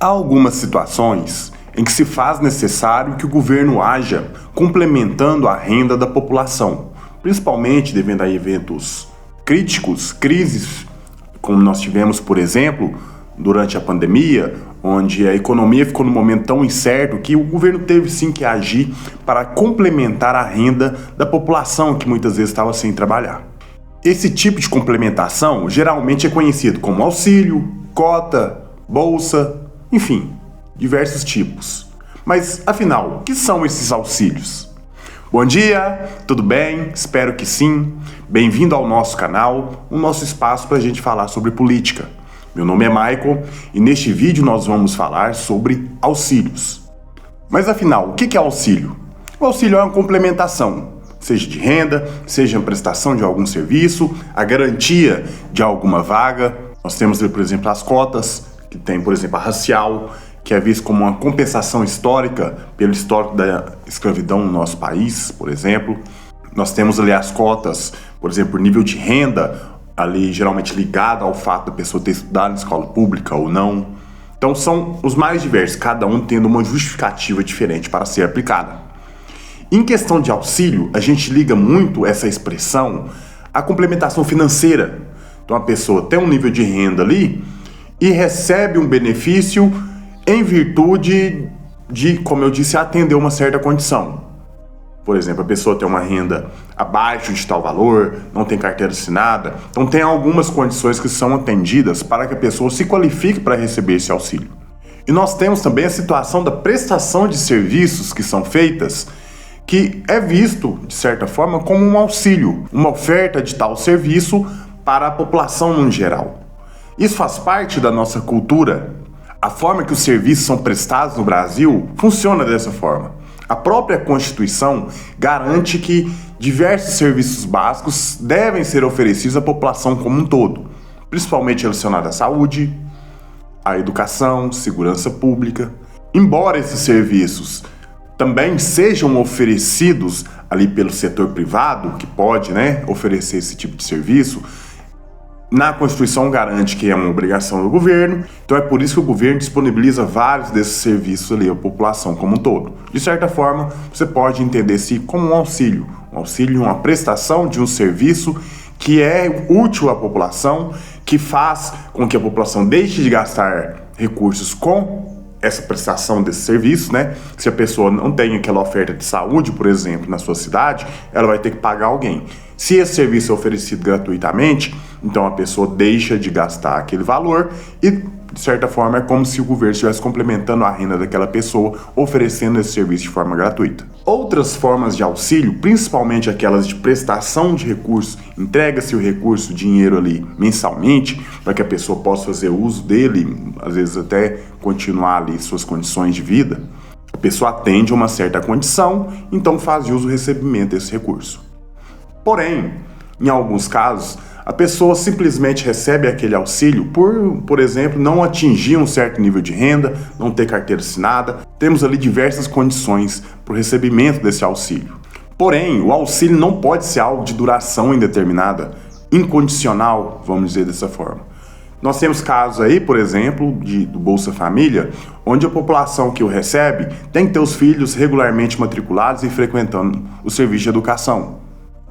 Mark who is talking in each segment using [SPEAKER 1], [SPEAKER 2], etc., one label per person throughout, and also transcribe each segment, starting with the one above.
[SPEAKER 1] Há algumas situações em que se faz necessário que o governo haja complementando a renda da população, principalmente devido a eventos críticos, crises, como nós tivemos, por exemplo, durante a pandemia, onde a economia ficou num momento tão incerto que o governo teve sim que agir para complementar a renda da população que muitas vezes estava sem trabalhar. Esse tipo de complementação geralmente é conhecido como auxílio, cota, bolsa, enfim, diversos tipos. Mas, afinal, o que são esses auxílios? Bom dia, tudo bem? Espero que sim. Bem-vindo ao nosso canal, o nosso espaço para a gente falar sobre política. Meu nome é Michael e neste vídeo nós vamos falar sobre auxílios. Mas, afinal, o que é auxílio? O auxílio é uma complementação, seja de renda, seja a prestação de algum serviço, a garantia de alguma vaga. Nós temos, por exemplo, as cotas, que tem, por exemplo, a racial, que é visto como uma compensação histórica pelo histórico da escravidão no nosso país, por exemplo. Nós temos ali as cotas, por exemplo, por nível de renda, ali geralmente ligado ao fato da pessoa ter estudado em escola pública ou não. Então são os mais diversos, cada um tendo uma justificativa diferente para ser aplicada. Em questão de auxílio, a gente liga muito essa expressão à complementação financeira. Então a pessoa tem um nível de renda ali e recebe um benefício em virtude de, como eu disse, atender uma certa condição. Por exemplo, a pessoa tem uma renda abaixo de tal valor, não tem carteira assinada, então tem algumas condições que são atendidas para que a pessoa se qualifique para receber esse auxílio. E nós temos também a situação da prestação de serviços que são feitas, que é visto, de certa forma, como um auxílio, uma oferta de tal serviço para a população no geral. Isso faz parte da nossa cultura. A forma que os serviços são prestados no Brasil funciona dessa forma. A própria Constituição garante que diversos serviços básicos devem ser oferecidos à população como um todo, principalmente relacionados à saúde, à educação, segurança pública. Embora esses serviços também sejam oferecidos ali pelo setor privado, que pode, oferecer esse tipo de serviço, na Constituição garante que é uma obrigação do governo, então é por isso que o governo disponibiliza vários desses serviços ali à população como um todo. De certa forma, você pode entender-se como um auxílio, uma prestação de um serviço que é útil à população, que faz com que a população deixe de gastar recursos com essa prestação desse serviço, Se a pessoa não tem aquela oferta de saúde, por exemplo, na sua cidade, ela vai ter que pagar alguém. Se esse serviço é oferecido gratuitamente, então a pessoa deixa de gastar aquele valor e, de certa forma, é como se o governo estivesse complementando a renda daquela pessoa, oferecendo esse serviço de forma gratuita. Outras formas de auxílio, principalmente aquelas de prestação de recursos, entrega-se o recurso, dinheiro ali mensalmente, para que a pessoa possa fazer uso dele, às vezes até continuar ali suas condições de vida. A pessoa atende a uma certa condição, então faz uso do recebimento desse recurso. Porém, em alguns casos, a pessoa simplesmente recebe aquele auxílio por exemplo, não atingir um certo nível de renda, não ter carteira assinada. Temos ali diversas condições para o recebimento desse auxílio. Porém, o auxílio não pode ser algo de duração indeterminada, incondicional, vamos dizer dessa forma. Nós temos casos aí, por exemplo, do Bolsa Família, onde a população que o recebe tem que ter os filhos regularmente matriculados e frequentando o serviço de educação.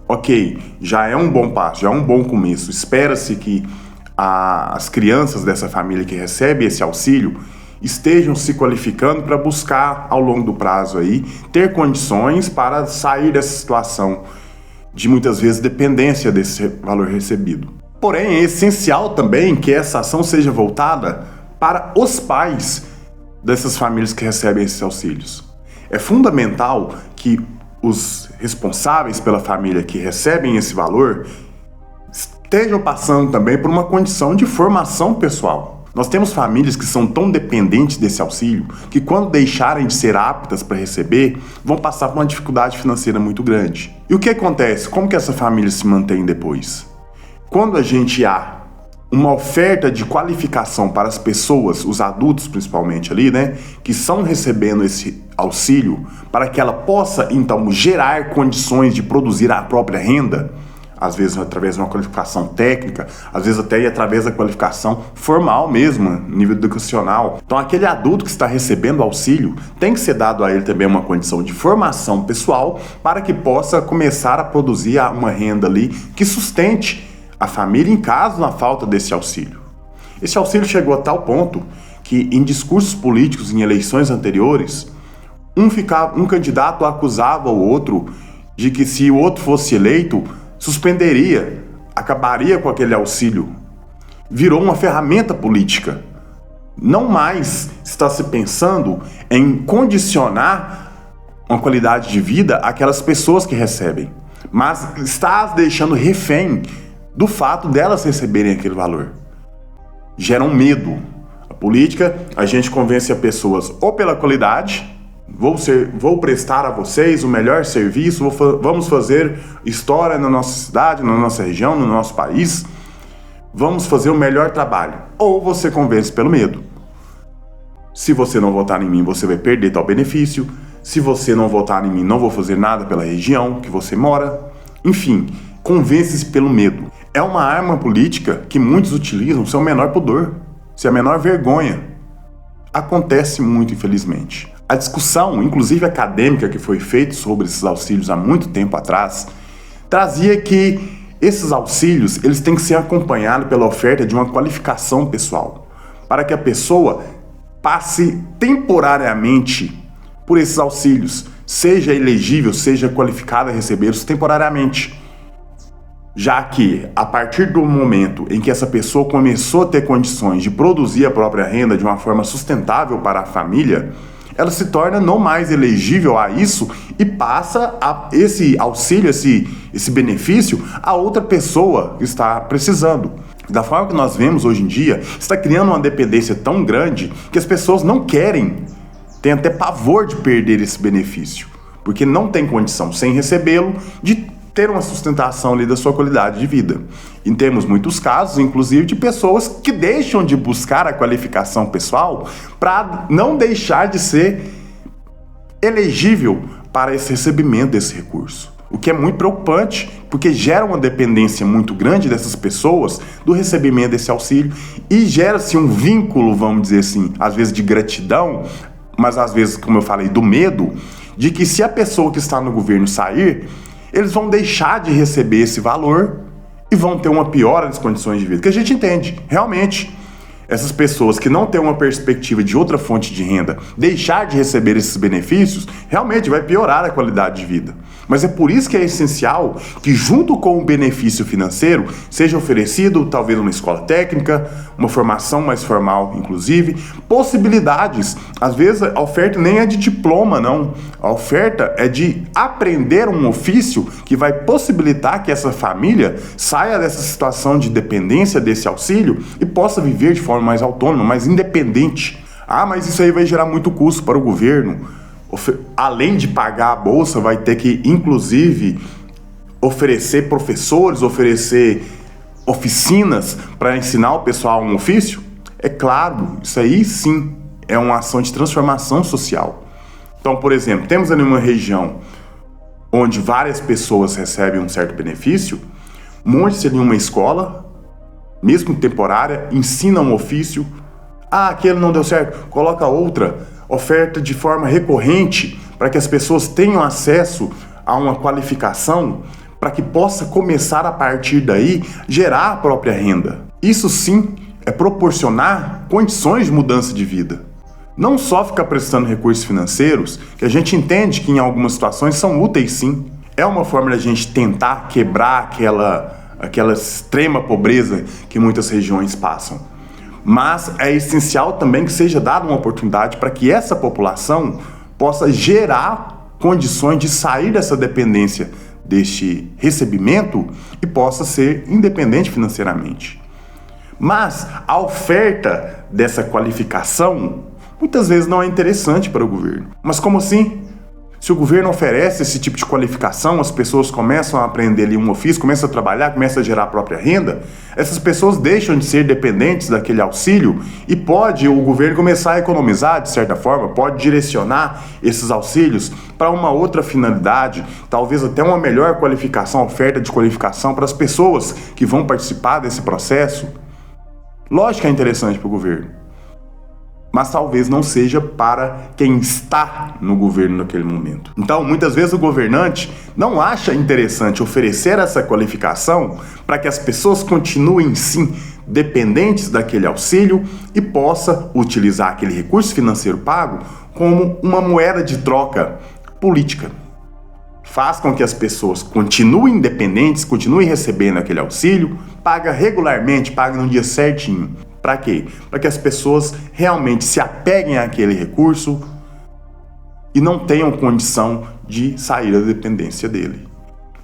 [SPEAKER 1] Ok, já é um bom passo, já é um bom começo. Espera-se que as crianças dessa família que recebe esse auxílio estejam se qualificando para buscar, ao longo do prazo aí, ter condições para sair dessa situação de, muitas vezes, dependência desse valor recebido. Porém, é essencial também que essa ação seja voltada para os pais dessas famílias que recebem esses auxílios. É fundamental que os responsáveis pela família que recebem esse valor estejam passando também por uma condição de formação pessoal. Nós temos famílias que são tão dependentes desse auxílio que, quando deixarem de ser aptas para receber, vão passar por uma dificuldade financeira muito grande. E o que acontece? Como que essa família se mantém depois? Quando a gente há uma oferta de qualificação para as pessoas, os adultos principalmente ali, que estão recebendo esse auxílio, para que ela possa, então, gerar condições de produzir a própria renda, às vezes através de uma qualificação técnica, às vezes até através da qualificação formal mesmo, nível educacional. Então aquele adulto que está recebendo auxílio tem que ser dado a ele também uma condição de formação pessoal para que possa começar a produzir uma renda ali que sustente a família em caso da falta desse auxílio. Esse auxílio chegou a tal ponto que em discursos políticos em eleições anteriores, um candidato acusava o outro de que se o outro fosse eleito, suspenderia, acabaria com aquele auxílio. Virou uma ferramenta política. Não mais está se pensando em condicionar uma qualidade de vida àquelas pessoas que recebem, mas está as deixando refém do fato delas receberem aquele valor. Gera um medo. A política, a gente convence as pessoas ou pela qualidade, vou prestar a vocês o melhor serviço, vamos fazer história na nossa cidade, na nossa região, no nosso país, vamos fazer o melhor trabalho. Ou você convence pelo medo. Se você não votar em mim, você vai perder tal benefício. Se você não votar em mim, não vou fazer nada pela região que você mora. Enfim, convence-se pelo medo. É uma arma política que muitos utilizam sem o menor pudor, sem a menor vergonha. Acontece muito, infelizmente. A discussão, inclusive acadêmica, que foi feita sobre esses auxílios há muito tempo atrás, trazia que esses auxílios eles têm que ser acompanhados pela oferta de uma qualificação pessoal, para que a pessoa passe temporariamente por esses auxílios, seja elegível, seja qualificada a recebê-los temporariamente. Já que, a partir do momento em que essa pessoa começou a ter condições de produzir a própria renda de uma forma sustentável para a família, ela se torna não mais elegível a isso e passa esse auxílio, esse benefício a outra pessoa que está precisando. Da forma que nós vemos hoje em dia, está criando uma dependência tão grande que as pessoas não querem, têm até pavor de perder esse benefício, porque não tem condição, sem recebê-lo, de ter uma sustentação ali da sua qualidade de vida. E temos muitos casos, inclusive, de pessoas que deixam de buscar a qualificação pessoal para não deixar de ser elegível para esse recebimento desse recurso. O que é muito preocupante, porque gera uma dependência muito grande dessas pessoas do recebimento desse auxílio e gera-se um vínculo, vamos dizer assim, às vezes de gratidão, mas às vezes, como eu falei, do medo, de que se a pessoa que está no governo sair, eles vão deixar de receber esse valor e vão ter uma piora das condições de vida. Que a gente entende, realmente, essas pessoas que não têm uma perspectiva de outra fonte de renda, deixar de receber esses benefícios, realmente vai piorar a qualidade de vida. Mas é por isso que é essencial que, junto com o benefício financeiro, seja oferecido talvez uma escola técnica, uma formação mais formal, inclusive, possibilidades. Às vezes a oferta nem é de diploma, não. A oferta é de aprender um ofício que vai possibilitar que essa família saia dessa situação de dependência desse auxílio e possa viver de forma mais autônoma, mais independente. Ah, mas isso aí vai gerar muito custo para o governo. Além de pagar a bolsa, vai ter que, inclusive, oferecer professores, oferecer oficinas para ensinar o pessoal um ofício? É claro, isso aí sim é uma ação de transformação social. Então, por exemplo, temos ali uma região onde várias pessoas recebem um certo benefício, monte-se ali uma escola, mesmo temporária, ensina um ofício. Ah, aquele não deu certo, coloca outra. Oferta de forma recorrente para que as pessoas tenham acesso a uma qualificação para que possa começar a partir daí gerar a própria renda. Isso sim é proporcionar condições de mudança de vida. Não só ficar prestando recursos financeiros, que a gente entende que em algumas situações são úteis sim. É uma forma de a gente tentar quebrar aquela extrema pobreza que muitas regiões passam. Mas é essencial também que seja dada uma oportunidade para que essa população possa gerar condições de sair dessa dependência deste recebimento e possa ser independente financeiramente. Mas a oferta dessa qualificação muitas vezes não é interessante para o governo. Mas como assim? Se o governo oferece esse tipo de qualificação, as pessoas começam a aprender ali um ofício, começam a trabalhar, começam a gerar a própria renda, essas pessoas deixam de ser dependentes daquele auxílio e pode o governo começar a economizar, de certa forma, pode direcionar esses auxílios para uma outra finalidade, talvez até uma melhor qualificação, oferta de qualificação para as pessoas que vão participar desse processo. Lógico que é interessante para o governo, mas talvez não seja para quem está no governo naquele momento. Então, muitas vezes o governante não acha interessante oferecer essa qualificação para que as pessoas continuem, sim, dependentes daquele auxílio e possa utilizar aquele recurso financeiro pago como uma moeda de troca política. Faz com que as pessoas continuem dependentes, continuem recebendo aquele auxílio, paga regularmente, paga no dia certinho. Para quê? Para que as pessoas realmente se apeguem àquele recurso e não tenham condição de sair da dependência dele.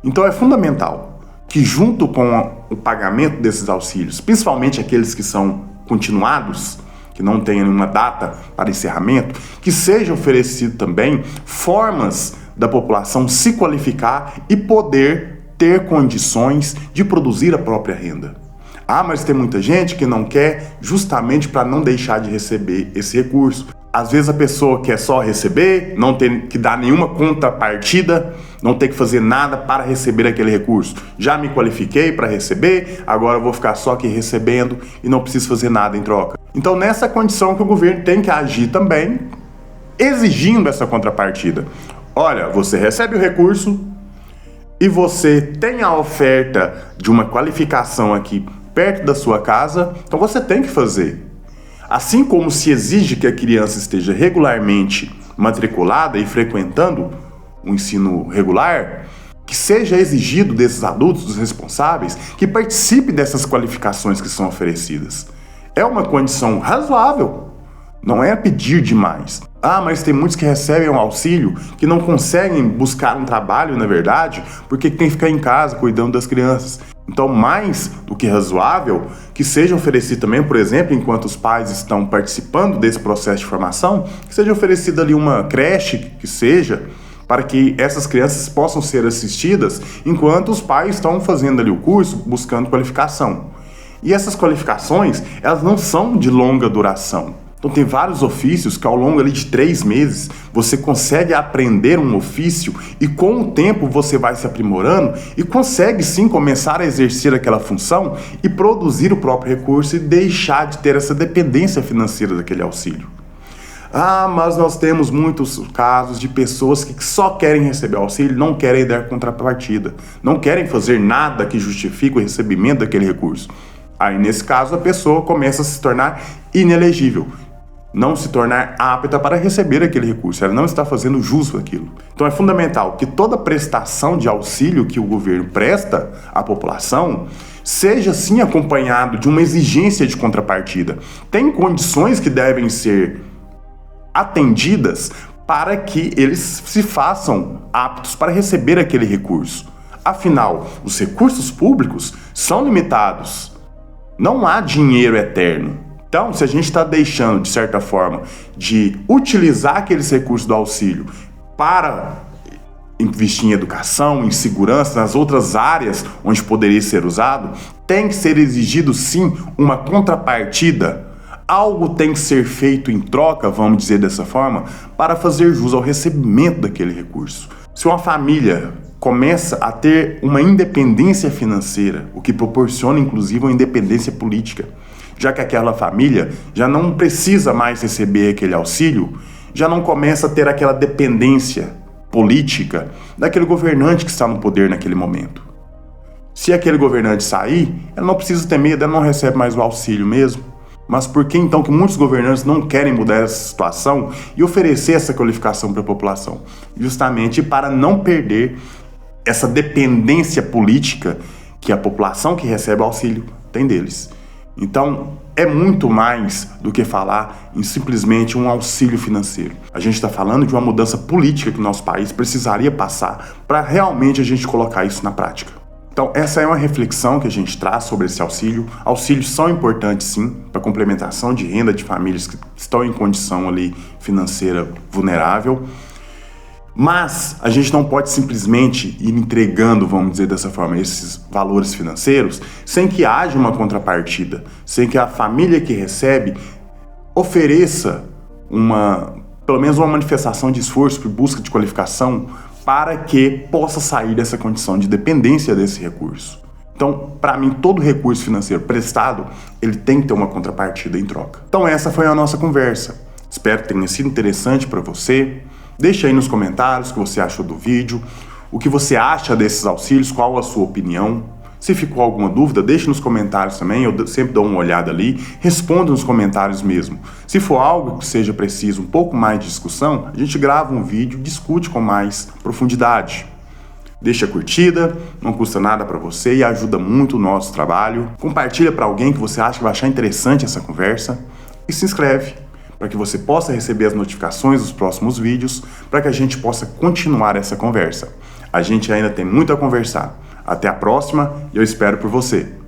[SPEAKER 1] Então é fundamental que, junto com o pagamento desses auxílios, principalmente aqueles que são continuados, que não tenham nenhuma data para encerramento, que seja oferecido também formas da população se qualificar e poder ter condições de produzir a própria renda. Ah, mas tem muita gente que não quer justamente para não deixar de receber esse recurso. Às vezes a pessoa quer só receber, não tem que dar nenhuma contrapartida, não tem que fazer nada para receber aquele recurso. Já me qualifiquei para receber, agora eu vou ficar só aqui recebendo e não preciso fazer nada em troca. Então, nessa condição que o governo tem que agir também, exigindo essa contrapartida. Olha, você recebe o recurso e você tem a oferta de uma qualificação aqui perto da sua casa, então você tem que fazer. Assim como se exige que a criança esteja regularmente matriculada e frequentando o ensino regular, que seja exigido desses adultos, dos responsáveis, que participe dessas qualificações que são oferecidas. É uma condição razoável, não é pedir demais. Ah, mas tem muitos que recebem um auxílio que não conseguem buscar um trabalho, na verdade, porque tem que ficar em casa cuidando das crianças. Então, mais do que razoável, que seja oferecido também, por exemplo, enquanto os pais estão participando desse processo de formação, que seja oferecida ali uma creche, que seja, para que essas crianças possam ser assistidas enquanto os pais estão fazendo ali o curso, buscando qualificação. E essas qualificações, elas não são de longa duração. Então tem vários ofícios que ao longo ali de 3 meses você consegue aprender um ofício e com o tempo você vai se aprimorando e consegue sim começar a exercer aquela função e produzir o próprio recurso e deixar de ter essa dependência financeira daquele auxílio. Ah, mas nós temos muitos casos de pessoas que só querem receber auxílio, não querem dar contrapartida, não querem fazer nada que justifique o recebimento daquele recurso. Aí nesse caso a pessoa começa a se tornar inelegível, não se tornar apta para receber aquele recurso, ela não está fazendo jus àquilo. Então é fundamental que toda prestação de auxílio que o governo presta à população seja sim acompanhado de uma exigência de contrapartida. Tem condições que devem ser atendidas para que eles se façam aptos para receber aquele recurso. Afinal, os recursos públicos são limitados. Não há dinheiro eterno. Então, se a gente está deixando, de certa forma, de utilizar aqueles recursos do auxílio para investir em educação, em segurança, nas outras áreas onde poderia ser usado, tem que ser exigido, sim, uma contrapartida. Algo tem que ser feito em troca, vamos dizer dessa forma, para fazer jus ao recebimento daquele recurso. Se uma família começa a ter uma independência financeira, o que proporciona, inclusive, uma independência política, já que aquela família já não precisa mais receber aquele auxílio, já não começa a ter aquela dependência política daquele governante que está no poder naquele momento. Se aquele governante sair, ela não precisa ter medo, ela não recebe mais o auxílio mesmo. Mas por que então que muitos governantes não querem mudar essa situação e oferecer essa qualificação para a população? Justamente para não perder essa dependência política que a população que recebe o auxílio tem deles. Então, é muito mais do que falar em simplesmente um auxílio financeiro. A gente está falando de uma mudança política que o nosso país precisaria passar para realmente a gente colocar isso na prática. Então, essa é uma reflexão que a gente traz sobre esse auxílio. Auxílios são importantes, sim, para complementação de renda de famílias que estão em condição ali financeira vulnerável. Mas a gente não pode simplesmente ir entregando, vamos dizer dessa forma, esses valores financeiros sem que haja uma contrapartida, sem que a família que recebe ofereça pelo menos uma manifestação de esforço por busca de qualificação para que possa sair dessa condição de dependência desse recurso. Então, para mim, todo recurso financeiro prestado, ele tem que ter uma contrapartida em troca. Então, essa foi a nossa conversa. Espero que tenha sido interessante para você. Deixe aí nos comentários o que você achou do vídeo, o que você acha desses auxílios, qual a sua opinião. Se ficou alguma dúvida, deixe nos comentários também, eu sempre dou uma olhada ali, responda nos comentários mesmo. Se for algo que seja preciso um pouco mais de discussão, a gente grava um vídeo e discute com mais profundidade. Deixa a curtida, não custa nada para você e ajuda muito o nosso trabalho. Compartilha para alguém que você acha que vai achar interessante essa conversa e se inscreve para que você possa receber as notificações dos próximos vídeos, para que a gente possa continuar essa conversa. A gente ainda tem muito a conversar. Até a próxima e eu espero por você.